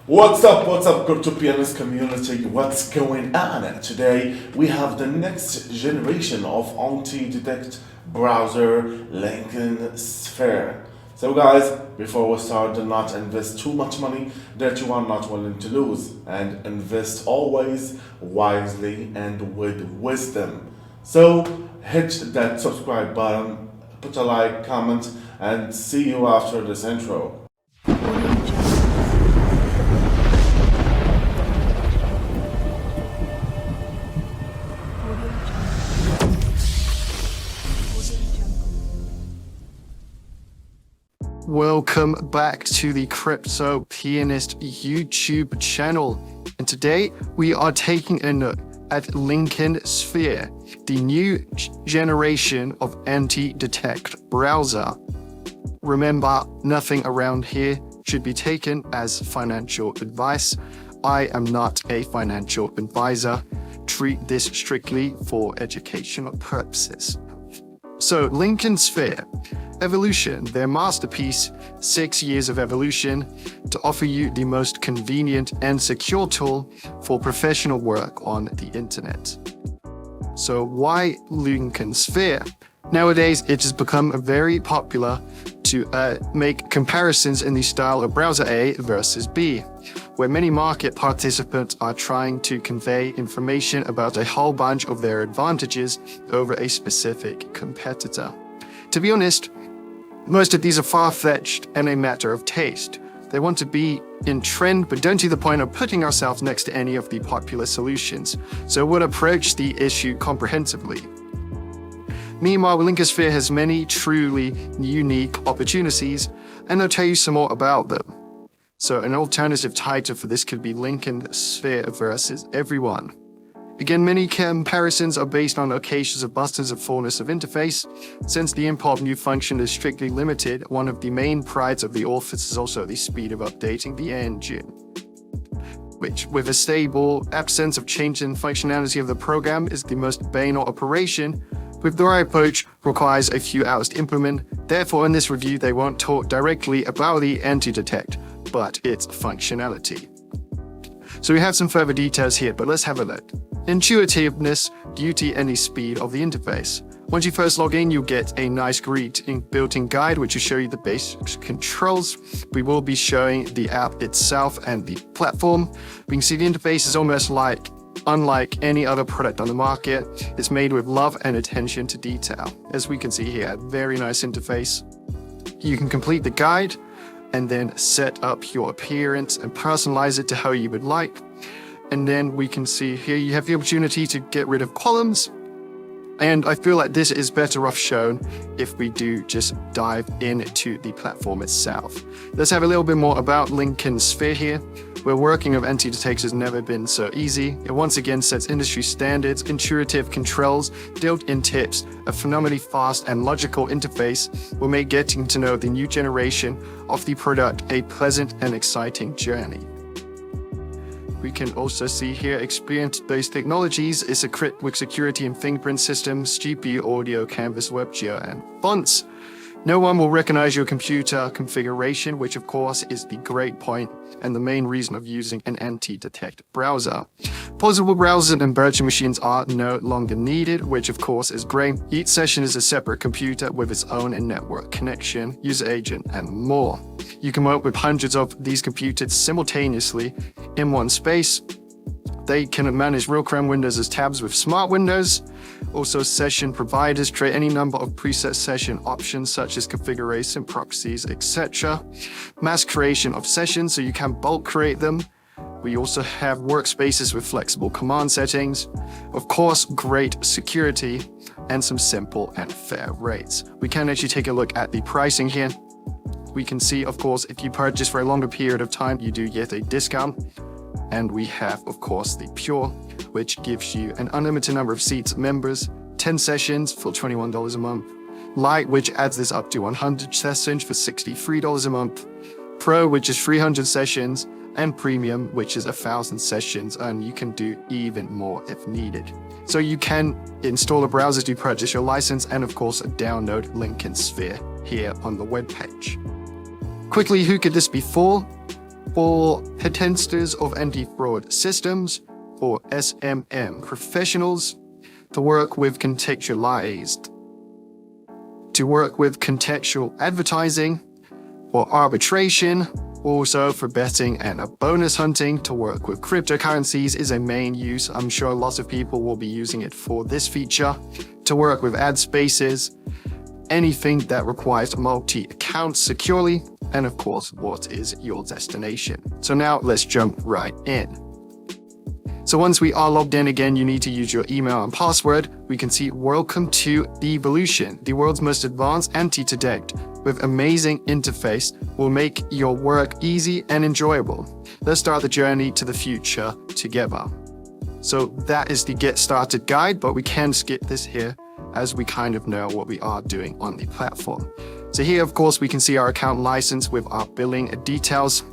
What's up, crypto pianist community? What's going on? Today we have the next generation of anti-detect browser, Linken Sphere. So guys, before we start, do not invest too much money that you are not willing to lose, and invest always wisely and with wisdom. So hit that subscribe button, put a like, comment, and see you after this intro. Welcome back to the Crypto Pianist YouTube channel. And today we are taking a look at Linken Sphere, the new generation of anti-detect browser. Remember, nothing around here should be taken as financial advice. I am not a financial advisor. Treat this strictly for educational purposes. So, Linken Sphere, evolution, their masterpiece, 6 years of evolution to offer you the most convenient and secure tool for professional work on the internet. So why Linken Sphere? Nowadays, it has become very popular to make comparisons in the style of browser A versus B, where many market participants are trying to convey information about a whole bunch of their advantages over a specific competitor. To be honest, most of these are far-fetched and a matter of taste. They want to be in trend, but don't see the point of putting ourselves next to any of the popular solutions, so would approach the issue comprehensively. Meanwhile, Linken Sphere has many truly unique opportunities, and I'll tell you some more about them. So an alternative title for this could be Linken Sphere versus Everyone. Again, many comparisons are based on occasions of buttons and fullness of interface. Since the import new function is strictly limited, one of the main prides of the authors is also the speed of updating the engine, which, with a stable absence of change in functionality of the program, is the most banal operation. With the right approach, requires a few hours to implement. Therefore, in this review, they won't talk directly about the anti-detect, but its functionality. So we have some further details here, but let's have a look. Intuitiveness, beauty, and the speed of the interface. Once you first log in, you'll get a nice built-in guide, which will show you the basic controls. We will be showing the app itself and the platform. We can see the interface is almost unlike any other product on the market. It's made with love and attention to detail. As we can see here, a very nice interface. You can complete the guide and then set up your appearance and personalize it to how you would like. And then we can see here you have the opportunity to get rid of columns. And I feel like this is better off shown if we do just dive into the platform itself. Let's have a little bit more about Linken Sphere here. Where working with anti-detect has never been so easy. It once again sets industry standards, intuitive controls, built-in tips, a phenomenally fast and logical interface will make getting to know the new generation of the product a pleasant and exciting journey. We can also see here experience-based technologies is equipped with security and fingerprint systems, GPU, audio, canvas, web geo, and fonts. No one will recognize your computer configuration, which of course is the great point and the main reason of using an anti-detect browser. Portable browsers and virtual machines are no longer needed, which of course is great. Each session is a separate computer with its own network connection, user agent, and more. You can work with hundreds of these computers simultaneously in one space. They can manage real-time windows as tabs with smart windows. Also, session providers create any number of preset session options such as configuration, proxies, etc. Mass creation of sessions, so you can bulk create them. We also have workspaces with flexible command settings. Of course, great security and some simple and fair rates. We can actually take a look at the pricing here. We can see, of course, if you purchase for a longer period of time, you do get a discount. And we have, of course, the Pure, which gives you an unlimited number of seats members, 10 sessions for $21 a month. Lite, which adds this up to 100 sessions for $63 a month. Pro, which is 300 sessions, and Premium, which is 1,000 sessions, and you can do even more if needed. So you can install a browser to purchase your license, and of course, download Linken Sphere here on the webpage. Quickly, who could this be for? For Testers of Anti-Fraud Systems, or SMM professionals, to work with contextualized, to work with contextual advertising, for arbitration, also for betting and bonus hunting. To work with cryptocurrencies is a main use. I'm sure lots of people will be using it for this feature. To work with ad spaces, anything that requires multi-accounts securely, and of course, what is your destination? So now let's jump right in. So once we are logged in again, you need to use your email and password. We can see welcome to Devolution, the world's most advanced anti-detect with amazing interface will make your work easy and enjoyable. Let's start the journey to the future together. So that is the get started guide, but we can skip this here as we kind of know what we are doing on the platform. So here, of course, we can see our account license with our billing details.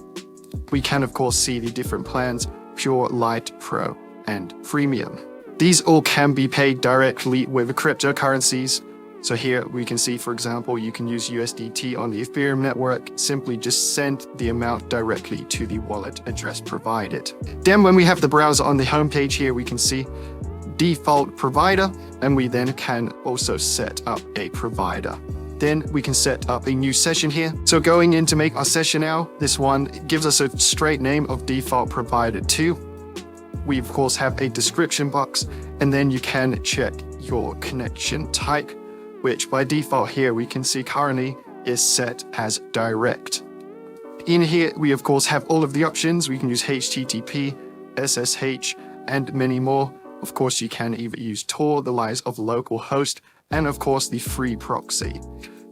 We can, of course, see the different plans, Pure, Lite, Pro, and Premium. These all can be paid directly with cryptocurrencies. So here we can see, for example, you can use USDT on the Ethereum network. Simply just send the amount directly to the wallet address provided. Then when we have the browser on the homepage here, we can see default provider, and we then can also set up a provider. Then we can set up a new session here. So going in to make our session now, this one gives us a straight name of default provider 2. We of course have a description box, and then you can check your connection type, which by default here we can see currently is set as direct. In here, we of course have all of the options. We can use HTTP, SSH, and many more. Of course, you can either use Tor, the lies of local host, and of course the free proxy.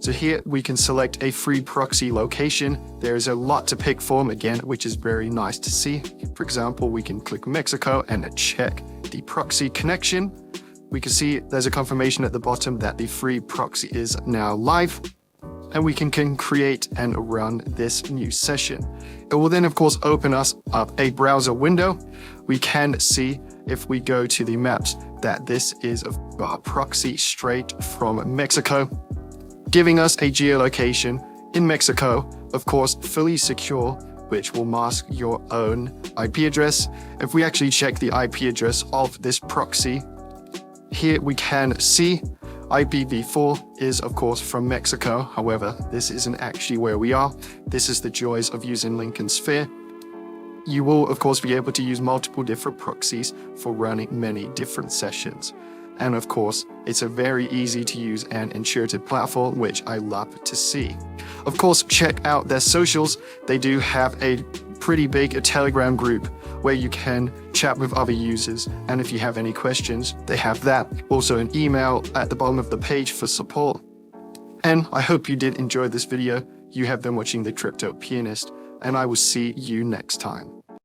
So here we can select a free proxy location. There is a lot to pick from again, which is very nice to see. For example, we can click Mexico and check the proxy connection. We can see there's a confirmation at the bottom that the free proxy is now live, and we can create and run this new session. It will then of course open us up a browser window. We can see if we go to the maps that this is a proxy straight from Mexico, giving us a geolocation in Mexico, of course fully secure, which will mask your own IP address. If we actually check the IP address of this proxy, here we can see IPv4 is of course from Mexico. However, this isn't actually where we are. This is the joys of using Linken Sphere. You will of course be able to use multiple different proxies for running many different sessions. And of course, it's a very easy to use and intuitive platform, which I love to see. Of course, check out their socials. They do have a pretty big Telegram group where you can chat with other users. And if you have any questions, they have that. Also an email at the bottom of the page for support. And I hope you did enjoy this video. You have been watching The Crypto Pianist, and I will see you next time.